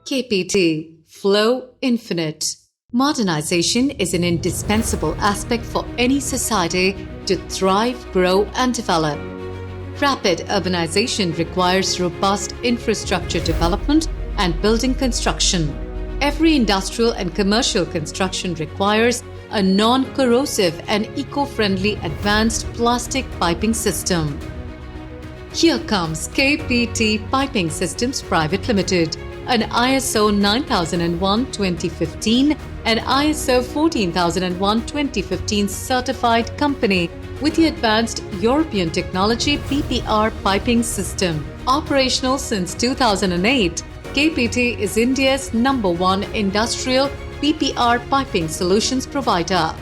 KPT Flow Infinite. Modernization is an indispensable aspect for any society to thrive, grow, and develop. Rapid urbanization requires robust infrastructure development and building construction. Every industrial and commercial construction requires a non-corrosive and eco-friendly advanced plastic piping system. Here comes KPT Piping Systems Private Limited, an ISO 9001:2015 and ISO 14001:2015 certified company with the advanced European technology PPR piping system. Operational since 2008, KPT is India's #1 industrial PPR piping solutions provider.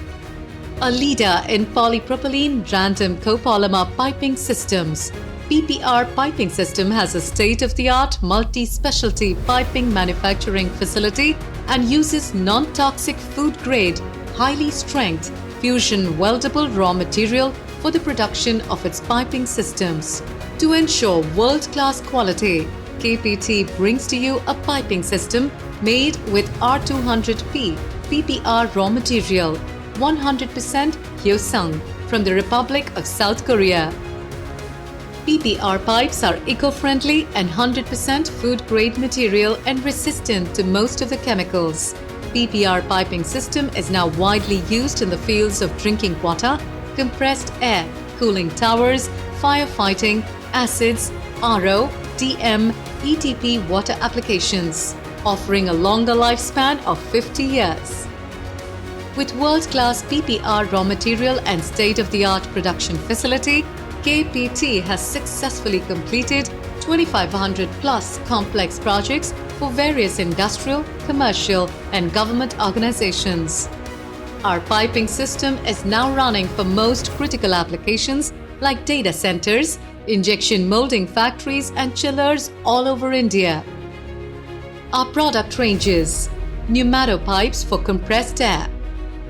A leader in polypropylene random copolymer piping systems, PPR Piping System has a state-of-the-art multi-specialty piping manufacturing facility and uses non-toxic food-grade, highly strength, fusion weldable raw material for the production of its piping systems. To ensure world-class quality, KPT brings to you a piping system made with R200P PPR raw material, 100% Hyosung from the Republic of South Korea. PPR pipes are eco-friendly and 100% food-grade material and resistant to most of the chemicals. PPR piping system is now widely used in the fields of drinking water, compressed air, cooling towers, firefighting, acids, RO, DM, ETP water applications, offering a longer lifespan of 50 years. With world-class PPR raw material and state-of-the-art production facility, KPT has successfully completed 2,500 plus complex projects for various industrial, commercial, and government organizations. Our piping system is now running for most critical applications like data centers, injection molding factories, and chillers all over India. Our product ranges: pneumatopipes for compressed air,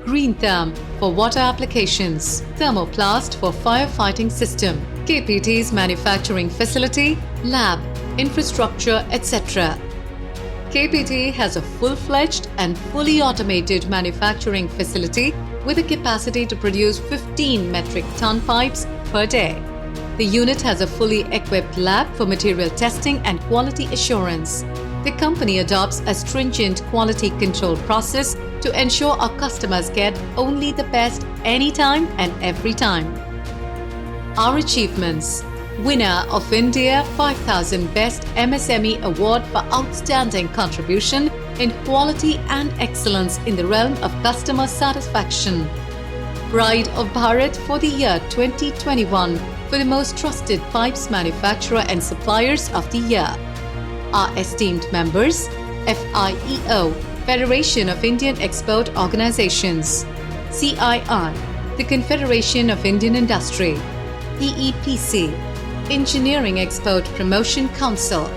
Green Therm for water applications, Thermoplast for firefighting system, KPT's manufacturing facility, lab, infrastructure, etc. KPT has a full-fledged and fully automated manufacturing facility with a capacity to produce 15 metric ton pipes per day. The unit has a fully equipped lab for material testing and quality assurance. The company adopts a stringent quality control process to ensure our customers get only the best anytime and every time. Our achievements: winner of India 5000 Best MSME Award for outstanding contribution in quality and excellence in the realm of customer satisfaction. Pride of Bharat for the year 2021 for the most trusted pipes manufacturer and suppliers of the year. Our esteemed members: FIEO, Federation of Indian Export Organizations; CII, the Confederation of Indian Industry; EEPC, Engineering Export Promotion Council.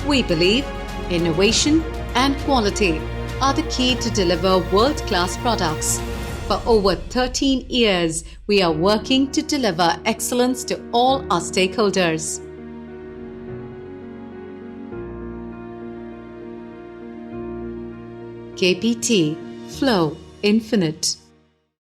We believe innovation and quality are the key to deliver world-class products. For over 13 years, we are working to deliver excellence to all our stakeholders. KPT Flow Infinite.